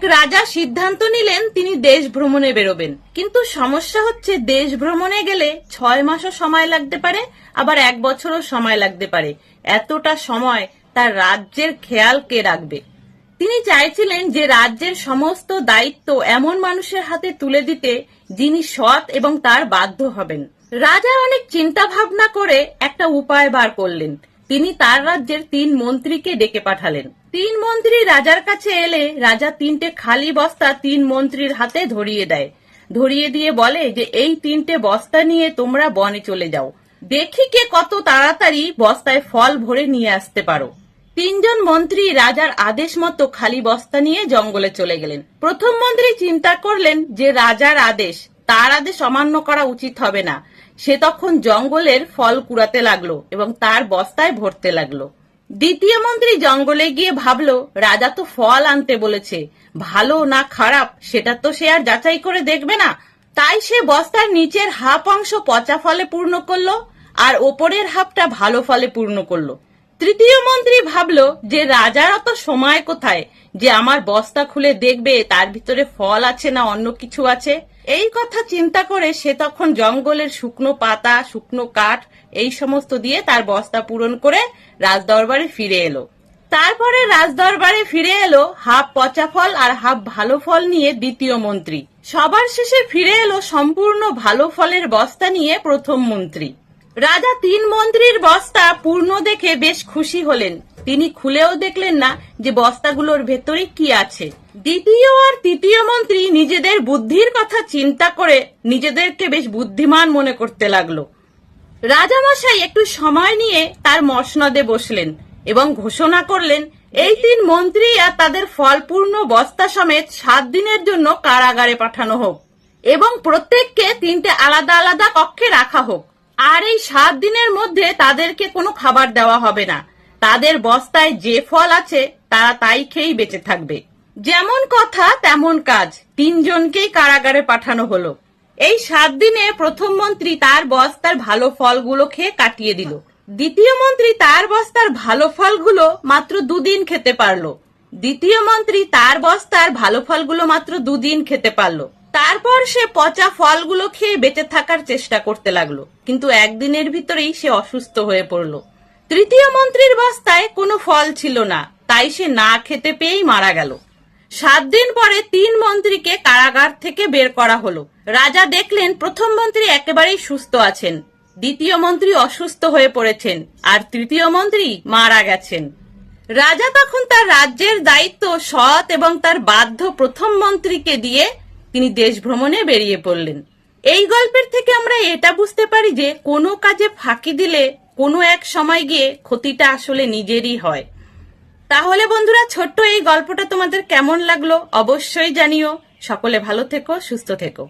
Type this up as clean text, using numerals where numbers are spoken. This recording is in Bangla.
এক রাজা সিদ্ধান্ত নিলেন তিনি দেশ ভ্রমণে বেরোবেন, কিন্তু সমস্যা হচ্ছে দেশ ভ্রমণে গেলে 6 মাসও সময় লাগতে পারে, আবার 1 বছরও সময় লাগতে পারে। এতটা সময় তার রাজ্যের খেয়াল কে রাখবে? তিনি চাইছিলেন যে রাজ্যের সমস্ত দায়িত্ব এমন মানুষের হাতে তুলে দিতে যিনি সৎ এবং তার বাধ্য হবেন। রাজা অনেক চিন্তা ভাবনা করে একটা উপায় বার করলেন। তিনি তার রাজ্যের 3 মন্ত্রীকে ডেকে পাঠালেন। 3 মন্ত্রী রাজার কাছে এলে রাজা 3টে খালি বস্তা 3 মন্ত্রীর হাতে ধরিয়ে দেয়। ধরিয়ে দিয়ে বলে যে এই 3টে বস্তা নিয়ে তোমরা বনে চলে যাও, দেখি কে কত তাড়াতাড়ি বস্তায় ফল ভরে নিয়ে আসতে পারো। 3 জন মন্ত্রী রাজার আদেশ মতো খালি বস্তা নিয়ে জঙ্গলে চলে গেলেন। প্রথম মন্ত্রী চিন্তা করলেন যে রাজার আদেশ, তার আদেশ অমান্য করা উচিত হবে না। সে তখন জঙ্গলের ফল কুড়াতে লাগলো এবং তার বস্তায় ভরতে লাগলো। দ্বিতীয় মন্ত্রী জঙ্গলে গিয়ে ভাবলো রাজা তো ফল আনতে বলেছে, ভালো না খারাপ সেটা তো সে আর যাচাই করে দেখবে না। তাই সে বস্তার নিচের হাফ অংশ পচা ফলে পূর্ণ করলো আর ওপরের হাফটা ভালো ফলে পূর্ণ করলো। তৃতীয় মন্ত্রী ভাবলো যে রাজার অত সময় কোথায় যে আমার বস্তা খুলে দেখবে তার ভিতরে ফল আছে না অন্য কিছু আছে। এই কথা চিন্তা করে সে তখন জঙ্গলের শুকনো পাতা, শুকনো কাঠ এই সমস্ত দিয়ে তার বস্তা পূরণ করে রাজদরবারে ফিরে এলো। তারপরে রাজদরবারে ফিরে এলো হাফ পচা ফল আর হাফ ভালো ফল নিয়ে দ্বিতীয় মন্ত্রী। সবার শেষে ফিরে এলো সম্পূর্ণ ভালো ফলের বস্তা নিয়ে প্রথম মন্ত্রী। রাজা 3 মন্ত্রীর বস্তা পূর্ণ দেখে বেশ খুশি হলেন। তিনি খুলেও দেখলেন না যে বস্তাগুলোর ভেতরে কি আছে। দ্বিতীয় আর তৃতীয় মন্ত্রী নিজেদের বুদ্ধির কথা চিন্তা করে নিজেদেরকে বেশ বুদ্ধিমান মনে করতে লাগলো। রাজামশাই একটু সময় নিয়ে তার মসনদে বসলেন এবং ঘোষণা করলেন এই 3 মন্ত্রী আর তাদের ফলপূর্ণ বস্তা সমেত 7 দিনের জন্য কারাগারে পাঠানো হোক এবং প্রত্যেককে 3টে আলাদা আলাদা কক্ষে রাখা হোক। আর এই 7 দিনের মধ্যে তাদেরকে কোনো খাবার দেওয়া হবে না। তাদের বস্তায় যে ফল আছে তারা তাই খেয়েই বেঁচে থাকবে। যেমন কথা তেমন কাজ, 3 জনকেই কারাগারে পাঠানো হলো। এই 7 দিনে প্রথম মন্ত্রী তার বস্তার ভালো ফলগুলো খেয়ে কাটিয়ে দিল। দ্বিতীয় মন্ত্রী তার বস্তার ভালো ফলগুলো মাত্র 2 দিন খেতে পারলো। দ্বিতীয় মন্ত্রী তার বস্তার ভালো ফলগুলো মাত্র 2 দিন খেতে পারলো। তারপর সে পচা ফলগুলো খেয়ে বেঁচে থাকার চেষ্টা করতে লাগলো, কিন্তু 1 দিনের ভিতরেই সে অসুস্থ হয়ে পড়লো। তৃতীয় মন্ত্রীর বস্তায় কোনো ফল ছিল না, তাই সে না খেতে পেয়েই মারা গেল। 7 দিন পরে 3 মন্ত্রীকে কারাগার থেকে বের করা হলো। রাজা দেখলেন প্রথম মন্ত্রী একেবারেই সুস্থ আছেন, দ্বিতীয় মন্ত্রী অসুস্থ হয়ে পড়েছেন আর তৃতীয় মন্ত্রী মারা গেছেন। রাজা তখন তার রাজ্যের দায়িত্ব সৎ এবং তার বাধ্য প্রথম মন্ত্রীকে দিয়ে তিনি দেশ ভ্রমণে বেরিয়ে পড়লেন। এই গল্পের থেকে আমরা এটা বুঝতে পারি যে কোনো কাজে ফাঁকি দিলে কোনো এক সময় গিয়ে ক্ষতিটা আসলে নিজেরই হয়। তাহলে বন্ধুরা, ছোট্ট এই গল্পটা তোমাদের কেমন লাগলো অবশ্যই জানিও। সকলে ভালো থেকো, সুস্থ থেকো।